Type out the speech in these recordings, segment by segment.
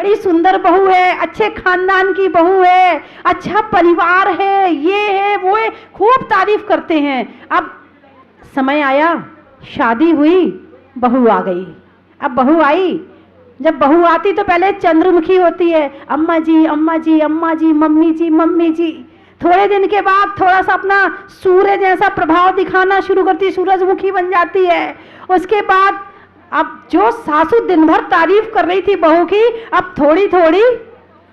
बड़ी सुंदर बहू है, अच्छे खानदान की बहू है, अच्छा परिवार है, ये है वो है, खूब तारीफ करते हैं। अब समय आया, शादी हुई, बहू आ गई। अब बहू आई, जब बहू आती तो पहले चंद्रमुखी होती है, अम्मा जी अम्मा जी अम्मा जी, मम्मी जी मम्मी जी। थोड़े दिन के बाद थोड़ा सा अपना सूर्य जैसा प्रभाव दिखाना शुरू करती, सूरजमुखी बन जाती है। उसके बाद अब जो सासू दिन भर तारीफ कर रही थी बहू की, अब थोड़ी थोड़ी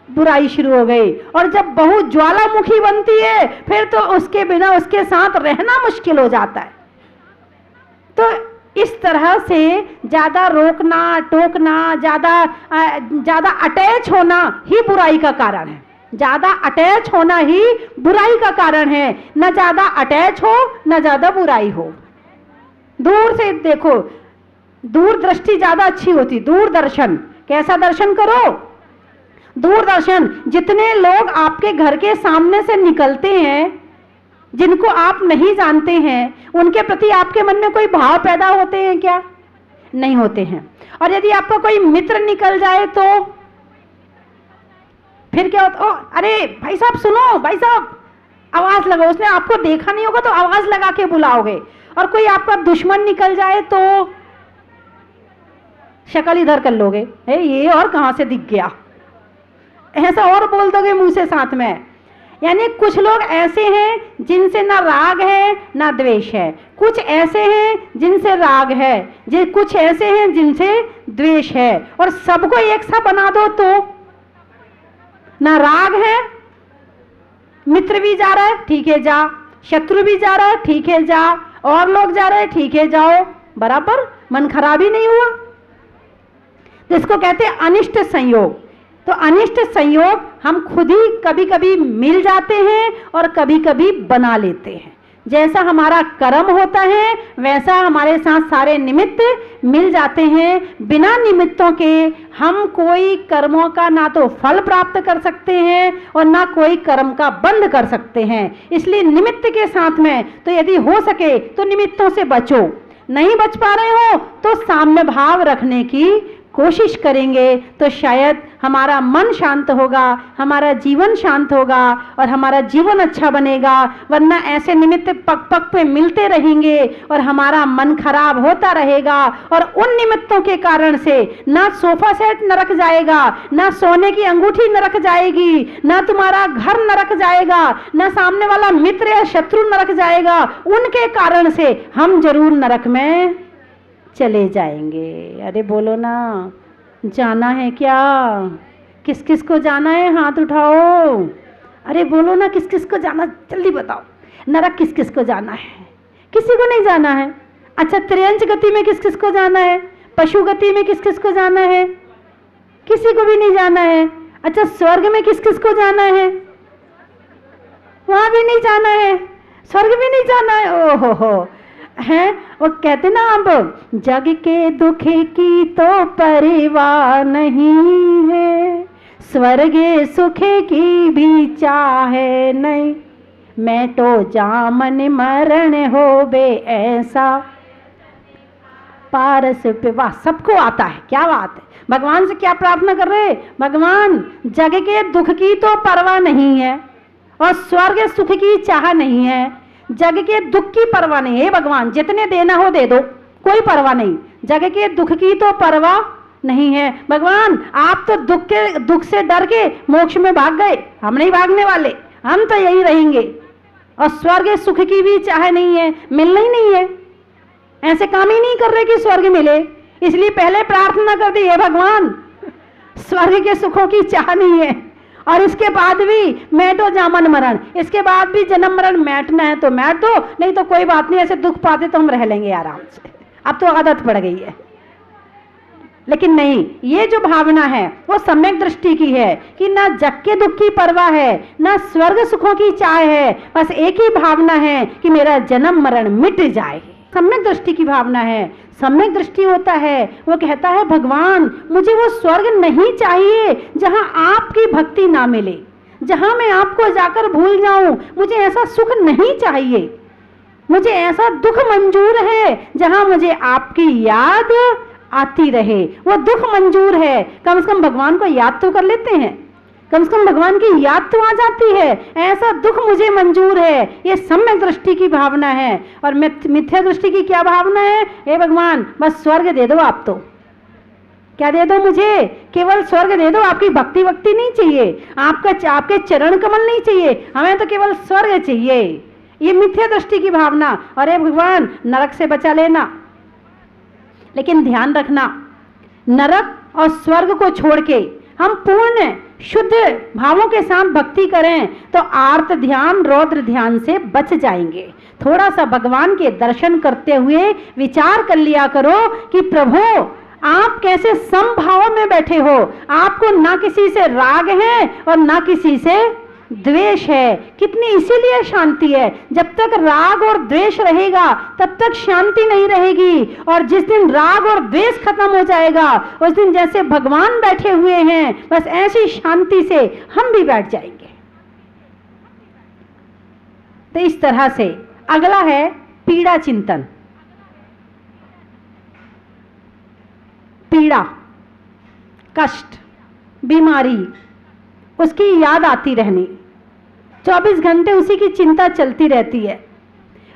बुराई शुरू हो गई। और जब बहू ज्वालामुखी बनती है, फिर तो उसके बिना उसके साथ रहना मुश्किल हो जाता है। तो इस तरह से ज्यादा रोकना टोकना, ज्यादा अटैच होना ही बुराई का कारण है। ज्यादा अटैच होना ही बुराई का कारण है। न ज्यादा अटैच हो, न ज्यादा बुराई हो। दूर से देखो, दूरदृष्टि ज्यादा अच्छी होती। दूरदर्शन, कैसा दर्शन करो? दूरदर्शन। जितने लोग आपके घर के सामने से निकलते हैं, जिनको आप नहीं जानते हैं, उनके प्रति आपके मन में कोई भाव पैदा होते हैं क्या? नहीं होते हैं। और यदि आपका कोई मित्र निकल जाए तो फिर क्या होता? ओ अरे भाई साहब सुनो, भाई साहब आवाज लगाओ। उसने आपको देखा नहीं होगा तो आवाज लगा के बुलाओगे। और कोई आपका दुश्मन निकल जाए तो शक्ल इधर कर लोगे, ये और कहां से दिख गया, ऐसा और बोल दोगे मुंह से साथ में। यानी कुछ लोग ऐसे हैं जिनसे ना राग है ना द्वेष है, कुछ ऐसे हैं जिनसे राग है, कुछ ऐसे हैं जिनसे द्वेष है। और सबको एक सा बना दो तो ना राग है, मित्र भी जा रहा है ठीक है जा, शत्रु भी जा रहा है ठीक है जा, और लोग जा रहे हैं ठीक है जाओ, बराबर, मन खराब ही नहीं हुआ। जिसको कहते हैं अनिष्ट संयोग। तो अनिष्ट संयोग हम खुद ही कभी कभी मिल जाते हैं और कभी कभी बना लेते हैं। जैसा हमारा कर्म होता है वैसा हमारे साथ सारे निमित्त मिल जाते हैं। बिना निमित्तों के हम कोई कर्मों का ना तो फल प्राप्त कर सकते हैं और ना कोई कर्म का बंध कर सकते हैं। इसलिए निमित्त के साथ में तो यदि हो सके तो निमित्तों से बचो। नहीं बच पा रहे हो तो साम्य भाव रखने की कोशिश करेंगे तो शायद हमारा मन शांत होगा, हमारा जीवन शांत होगा और हमारा जीवन अच्छा बनेगा। वरना ऐसे निमित्त पग पग पे मिलते रहेंगे और हमारा मन खराब होता रहेगा। और उन निमित्तों के कारण से ना सोफा सेट नरक जाएगा, ना सोने की अंगूठी नरक जाएगी, ना तुम्हारा घर नरक जाएगा, ना सामने वाला मित्र या शत्रु नरक जाएगा। उनके कारण से हम जरूर नरक में चले जाएंगे। अरे बोलो ना, जाना है क्या? किस किस को जाना है? हाथ उठाओ। अरे बोलो ना, किस किस को जाना, जल्दी बताओ। नरक किस किस को जाना है? किसी को नहीं जाना है। अच्छा, त्रियंच गति में किस किस को जाना है? पशु गति में किस किस को जाना है? किसी को भी नहीं जाना है। अच्छा, स्वर्ग में किस किस को जाना है? वहां भी नहीं जाना है, स्वर्ग भी नहीं जाना है। ओहो हो है। वो कहते ना, अब जग के दुख की तो परवाह नहीं है, स्वर्ग सुख की भी चाहे नहीं, मैं तो जामन मरण हो बे ऐसा पारस पे। वाह, सबको आता है, क्या बात है। भगवान से क्या प्रार्थना कर रहे? भगवान, जग के दुख की तो परवाह नहीं है और स्वर्ग सुख की चाह नहीं है, जग के दुख की परवाह नहीं है। भगवान, जितने देना हो दे दो, कोई परवाह नहीं। जग के दुख की तो परवाह नहीं है। भगवान, आप तो दुख से डर के मोक्ष में भाग गए, हम नहीं भागने वाले, हम तो यही रहेंगे। और स्वर्ग सुख की भी चाह नहीं है, मिलना ही नहीं है। ऐसे काम ही नहीं कर रहे कि स्वर्ग मिले, इसलिए पहले प्रार्थना कर दी, हे भगवान स्वर्ग के सुखों की चाह नहीं है और इसके बाद भी मैं तो जामन मरण, इसके बाद भी जन्म मरण मैटना है तो मैट दो, नहीं तो कोई बात नहीं, ऐसे दुख पाते तो हम रह लेंगे आराम से। अब तो आदत पड़ गई है। लेकिन नहीं, ये जो भावना है वो सम्यक दृष्टि की है कि ना जग के दुख की परवाह है, ना स्वर्ग सुखों की चाह है, बस एक ही भावना है कि मेरा जन्म मरण मिट जाए। सम्यक दृष्टि की भावना है। सम्यक दृष्टि होता है, वो कहता है भगवान, मुझे वो स्वर्ग नहीं चाहिए जहां आपकी भक्ति ना मिले, जहां मैं आपको जाकर भूल जाऊं। मुझे ऐसा सुख नहीं चाहिए, मुझे ऐसा दुख मंजूर है जहां मुझे आपकी याद आती रहे। वो दुख मंजूर है, कम से कम भगवान को याद तो कर लेते हैं, कम से कम भगवान की याद तो आ जाती है। ऐसा दुख मुझे मंजूर है, ये सम्यक दृष्टि की भावना है। और मिथ्या दृष्टि की क्या भावना है? हे भगवान बस स्वर्ग दे दो, आप तो क्या दे दो मुझे, केवल स्वर्ग दे दो, आपकी भक्ति वक्ति नहीं चाहिए, आपके चरण कमल नहीं चाहिए, हमें तो केवल स्वर्ग चाहिए। ये मिथ्या दृष्टि की भावना। और हे भगवान नरक से बचा लेना। लेकिन ध्यान रखना, नरक और स्वर्ग को छोड़ के हम पूर्ण शुद्ध भावों के साथ भक्ति करें तो आर्त ध्यान रौद्र ध्यान से बच जाएंगे। थोड़ा सा भगवान के दर्शन करते हुए विचार कर लिया करो कि प्रभु आप कैसे समभाव में बैठे हो, आपको ना किसी से राग है और ना किसी से द्वेष है। कितनी इसीलिए शांति है, जब तक राग और द्वेष रहेगा तब तक शांति नहीं रहेगी। और जिस दिन राग और द्वेष खत्म हो जाएगा उस दिन जैसे भगवान बैठे हुए हैं बस ऐसी शांति से हम भी बैठ जाएंगे। तो इस तरह से अगला है पीड़ा चिंतन। पीड़ा, कष्ट, बीमारी, उसकी याद आती रहनी, 24 घंटे उसी की चिंता चलती रहती है,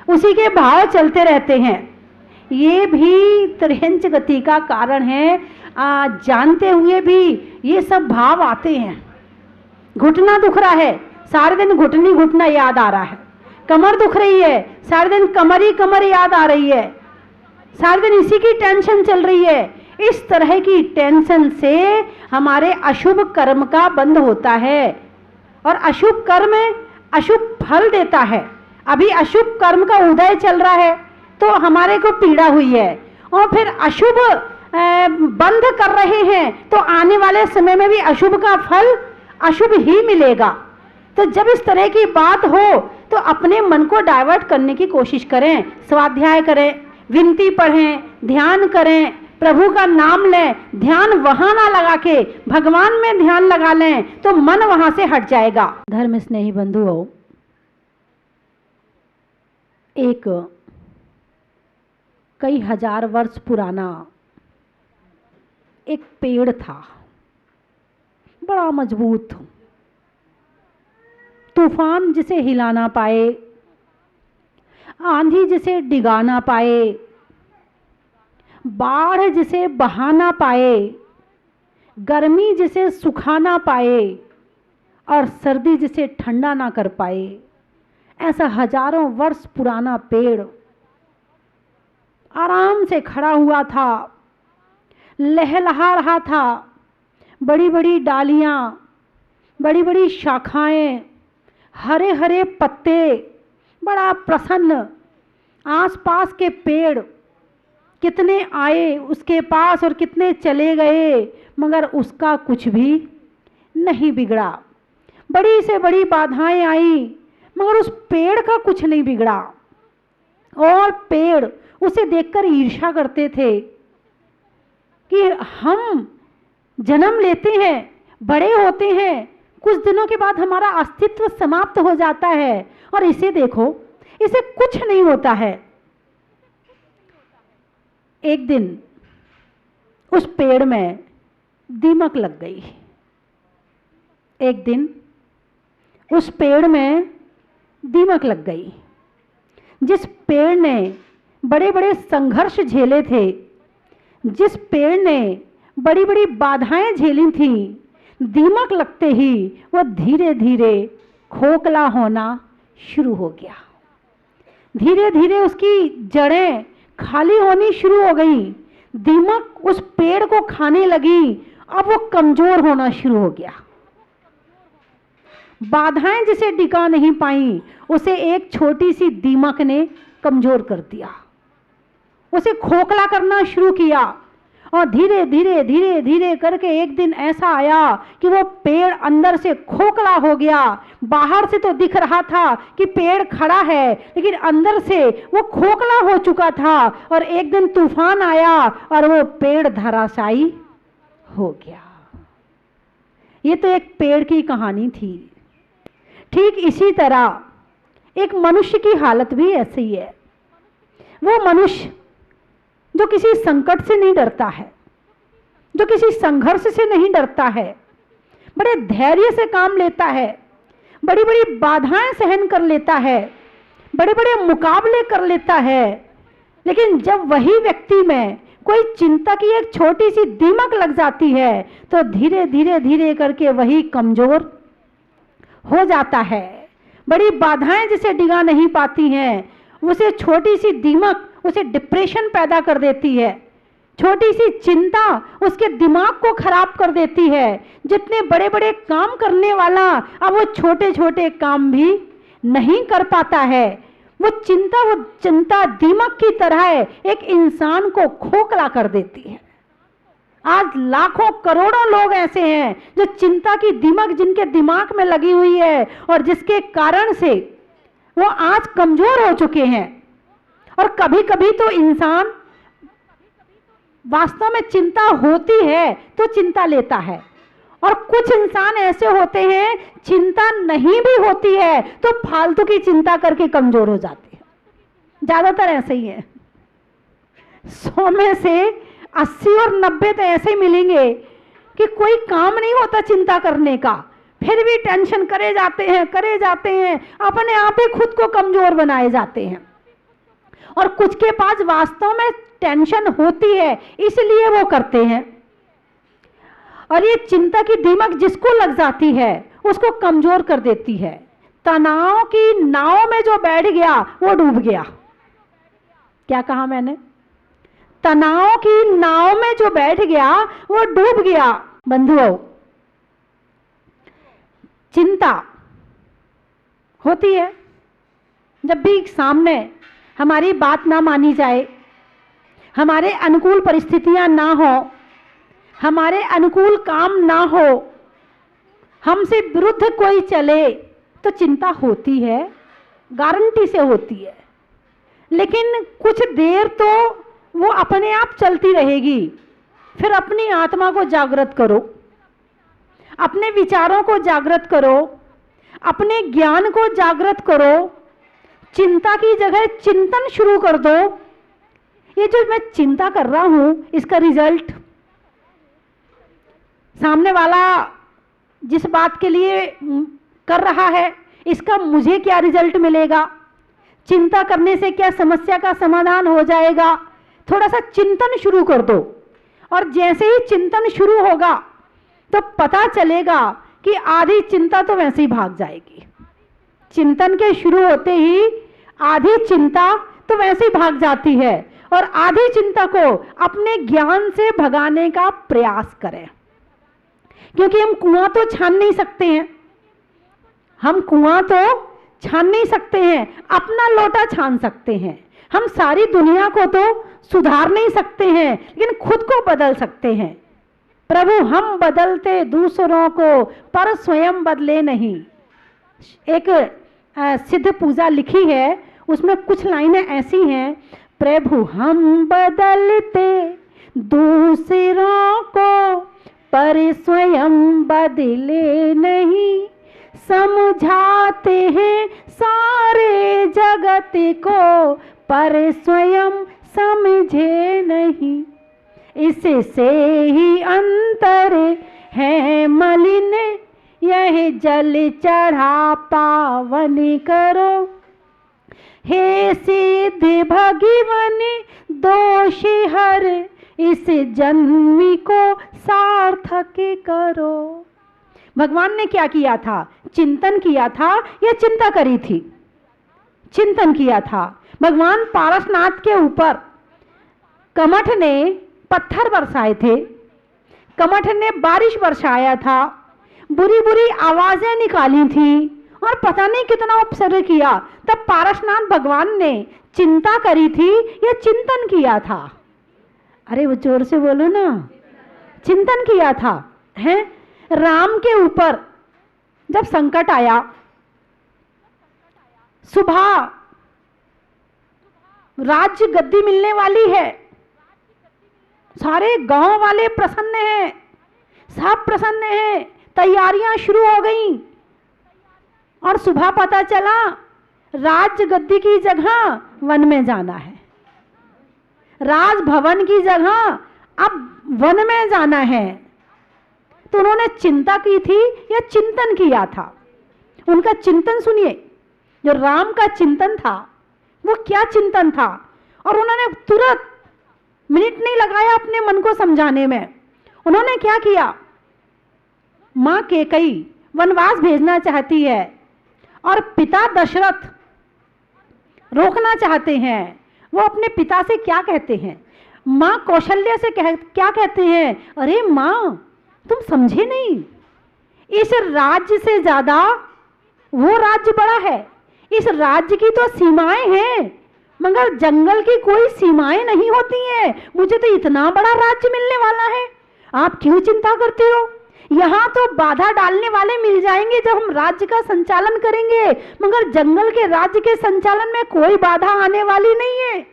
उसी के भाव चलते रहते हैं। ये भी त्रिहंच गति का कारण है। जानते हुए भी ये सब भाव आते हैं। घुटना दुख रहा है, सारे दिन घुटनी घुटना याद आ रहा है। कमर दुख रही है, सारे दिन कमर ही कमर याद आ रही है, सारे दिन इसी की टेंशन चल रही है। इस तरह की टेंशन से हमारे अशुभ कर्म का बंद होता है और अशुभ कर्म अशुभ फल देता है। अभी अशुभ कर्म का उदय चल रहा है तो हमारे को पीड़ा हुई है, और फिर अशुभ बंद कर रहे हैं तो आने वाले समय में भी अशुभ का फल अशुभ ही मिलेगा। तो जब इस तरह की बात हो तो अपने मन को डाइवर्ट करने की कोशिश करें, स्वाध्याय करें, विनती पढ़ें, ध्यान करें, प्रभु का नाम लें। ध्यान वहां ना लगा के भगवान में ध्यान लगा लें तो मन वहां से हट जाएगा। धर्म स्नेही बंधुओं, एक कई हजार वर्ष पुराना एक पेड़ था, बड़ा मजबूत, तूफान जिसे हिला ना पाए, आंधी जिसे डिगा ना पाए, बाढ़ जिसे बहा ना पाए, गर्मी जिसे सुखा ना पाए और सर्दी जिसे ठंडा ना कर पाए, ऐसा हजारों वर्ष पुराना पेड़ आराम से खड़ा हुआ था, लहलहा रहा था। बड़ी बड़ी डालियां, बड़ी बड़ी शाखाएं, हरे हरे पत्ते, बड़ा प्रसन्न। आसपास के पेड़ कितने आए उसके पास और कितने चले गए, मगर उसका कुछ भी नहीं बिगड़ा। बड़ी से बड़ी बाधाएं आई मगर उस पेड़ का कुछ नहीं बिगड़ा। और पेड़ उसे देखकर ईर्ष्या करते थे कि हम जन्म लेते हैं, बड़े होते हैं, कुछ दिनों के बाद हमारा अस्तित्व समाप्त हो जाता है, और इसे देखो, इसे कुछ नहीं होता है। एक दिन उस पेड़ में दीमक लग गई। एक दिन उस पेड़ में दीमक लग गई। जिस पेड़ ने बड़े बड़े संघर्ष झेले थे, जिस पेड़ ने बड़ी बड़ी बाधाएं झेली थीं, दीमक लगते ही वो धीरे धीरे खोखला होना शुरू हो गया। धीरे धीरे उसकी जड़ें खाली होनी शुरू हो गई। दीमक उस पेड़ को खाने लगी। अब वो कमजोर होना शुरू हो गया। बाधाएं जिसे डिगा नहीं पाई, उसे एक छोटी सी दीमक ने कमजोर कर दिया, उसे खोखला करना शुरू किया। और धीरे धीरे धीरे धीरे करके एक दिन ऐसा आया कि वो पेड़ अंदर से खोखला हो गया। बाहर से तो दिख रहा था कि पेड़ खड़ा है, लेकिन अंदर से वो खोखला हो चुका था। और एक दिन तूफान आया और वो पेड़ धराशायी हो गया। ये तो एक पेड़ की कहानी थी। ठीक इसी तरह एक मनुष्य की हालत भी ऐसी है। वो मनुष्य जो किसी संकट से नहीं डरता है, जो किसी संघर्ष से नहीं डरता है, बड़े धैर्य से काम लेता है, बड़ी बड़ी बाधाएं सहन कर लेता है, बड़े बड़े मुकाबले कर लेता है, लेकिन जब वही व्यक्ति में कोई चिंता की एक छोटी सी दीमक लग जाती है तो धीरे धीरे धीरे करके वही कमजोर हो जाता है। बड़ी बाधाएं जिसे डिगा नहीं पाती हैं, उसे छोटी सी दीमक उसे डिप्रेशन पैदा कर देती है, छोटी सी चिंता उसके दिमाग को खराब कर देती है। जितने बड़े बड़े काम करने वाला अब वो छोटे छोटे काम भी नहीं कर पाता है। वो चिंता दीमक की तरह एक इंसान को खोखला कर देती है। आज लाखों करोड़ों लोग ऐसे हैं जो चिंता की दीमक जिनके दिमाग में लगी हुई है और जिसके कारण से वो आज कमजोर हो चुके हैं। और कभी कभी तो इंसान वास्तव में चिंता होती है तो चिंता लेता है, और कुछ इंसान ऐसे होते हैं चिंता नहीं भी होती है तो फालतू की चिंता करके कमजोर हो जाते हैं। ज्यादातर ऐसे ही है। 100 में से 80 और 90 तो ऐसे मिलेंगे कि कोई काम नहीं होता चिंता करने का, फिर भी टेंशन करे जाते हैं, अपने आप ही खुद को कमजोर बनाए जाते हैं। और कुछ के पास वास्तव में टेंशन होती है इसलिए वो करते हैं। और ये चिंता की दीमक जिसको लग जाती है उसको कमजोर कर देती है। तनाव की नाव में जो बैठ गया वो डूब गया। क्या कहा मैंने? तनाव की नाव में जो बैठ गया वो डूब गया। बंधुओं, चिंता होती है जब भी सामने हमारी बात ना मानी जाए, हमारे अनुकूल परिस्थितियां ना हो, हमारे अनुकूल काम ना हो, हमसे विरुद्ध कोई चले तो चिंता होती है, गारंटी से होती है। लेकिन कुछ देर तो वो अपने आप चलती रहेगी। फिर अपनी आत्मा को जागृत करो, अपने विचारों को जागृत करो, अपने ज्ञान को जागृत करो, चिंता की जगह चिंतन शुरू कर दो। ये जो मैं चिंता कर रहा हूं इसका रिजल्ट, सामने वाला जिस बात के लिए कर रहा है इसका मुझे क्या रिजल्ट मिलेगा, चिंता करने से क्या समस्या का समाधान हो जाएगा। थोड़ा सा चिंतन शुरू कर दो, और जैसे ही चिंतन शुरू होगा तो पता चलेगा कि आधी चिंता तो वैसे ही भाग जाएगी। चिंतन के शुरू होते ही आधी चिंता तो वैसे ही भाग जाती है, और आधी चिंता को अपने ज्ञान से भगाने का प्रयास करें। क्योंकि हम कुआं तो छान नहीं सकते हैं, हम कुआं तो छान नहीं सकते हैं, अपना लोटा छान सकते हैं। हम सारी दुनिया को तो सुधार नहीं सकते हैं, लेकिन खुद को बदल सकते हैं। प्रभु हम बदलते दूसरों को पर स्वयं बदले नहीं। एक सिद्ध पूजा लिखी है, उसमें कुछ लाइनें ऐसी हैं, प्रभु हम बदलते दूसरों को पर स्वयं बदले नहीं, समझाते हैं सारे जगत को पर स्वयं समझे नहीं। इससे ही अंतर है मलिन, यह जल चढ़ा पावन करो। हे सिद्ध भगवन दोष हर, इस जन्म को सार्थक करो। भगवान ने क्या किया था? चिंतन किया था या चिंता करी थी? चिंतन किया था। भगवान पारसनाथ के ऊपर कमठ ने पत्थर बरसाए थे, कमठ ने बारिश बरसाया था, बुरी बुरी आवाजें निकाली थी, और पता नहीं कितना उपसर्ग किया। तब पारसनाथ भगवान ने चिंता करी थी या चिंतन किया था? अरे वो जोर से बोलो ना, चिंतन किया था। हैं? राम के ऊपर जब संकट आया, सुबह राज्य गद्दी मिलने वाली है, सारे गांव वाले प्रसन्न हैं, सब प्रसन्न हैं, तैयारियां शुरू हो गई, और सुबह पता चला राज्य गद्दी की जगह वन में जाना है। राजभवन की जगह अब वन में जाना है। तो उन्होंने चिंता की थी या चिंतन किया था? उनका चिंतन सुनिए, जो राम का चिंतन था वो क्या चिंतन था। और उन्होंने तुरंत मिनट नहीं लगाया अपने मन को समझाने में। उन्होंने क्या किया, मां कैकेयी वनवास भेजना चाहती है और पिता दशरथ रोकना चाहते हैं। वो अपने पिता से क्या कहते हैं, मां कौशल्या से क्या कहते हैं, अरे मां तुम समझे नहीं, इस राज्य से ज्यादा वो राज्य बड़ा है। इस राज्य की तो सीमाएं हैं, मगर जंगल की कोई सीमाएं नहीं होती हैं। मुझे तो इतना बड़ा राज्य मिलने वाला है, आप क्यों चिंता करते हो? यहाँ तो बाधा डालने वाले मिल जाएंगे जब हम राज्य का संचालन करेंगे, मगर जंगल के राज्य के संचालन में कोई बाधा आने वाली नहीं है।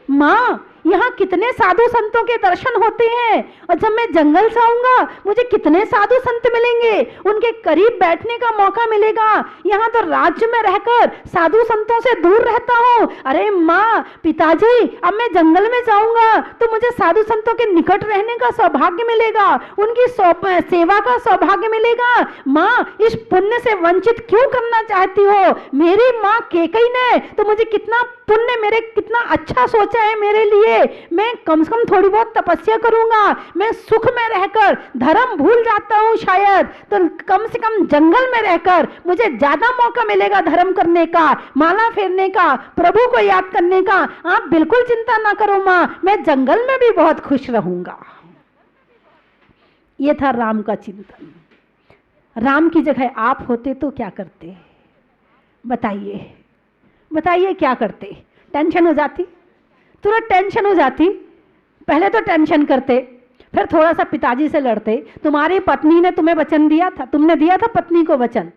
माँ, यहाँ कितने साधु संतों के दर्शन होते हैं, और जब मैं जंगल से आऊंगा मुझे कितने साधु संत मिलेंगे, उनके करीब बैठने का मौका मिलेगा। यहाँ तो राज्य में रहकर साधु संतों से दूर रहता हूँ। अरे माँ, पिताजी, अब मैं जंगल में जाऊंगा तो मुझे साधु संतों के निकट रहने का सौभाग्य मिलेगा, उनकी सेवा का सौभाग्य मिलेगा। माँ, इस पुण्य से वंचित क्यों करना चाहती हो? मेरी माँ कैकेयी ने तो मुझे कितना पुण्य, मेरे कितना अच्छा सोचा है मेरे लिए। मैं कम से कम थोड़ी बहुत तपस्या करूंगा, मैं सुख में रहकर धर्म भूल जाता हूं शायद, तो कम से कम जंगल में रहकर मुझे ज्यादा मौका मिलेगा धर्म करने का, माला फेरने का, प्रभु को याद करने का। आप बिल्कुल चिंता ना करो मां, मैं जंगल में भी बहुत खुश रहूंगा। यह था राम का चिंतन। राम की जगह आप होते तो क्या करते? बताइए बताइए, क्या करते? टेंशन हो जाती, तुरंत टेंशन हो जाती। पहले तो टेंशन करते, फिर थोड़ा सा पिताजी से लड़ते। तुम्हारी पत्नी ने तुम्हें वचन दिया था, तुमने दिया था पत्नी को वचन।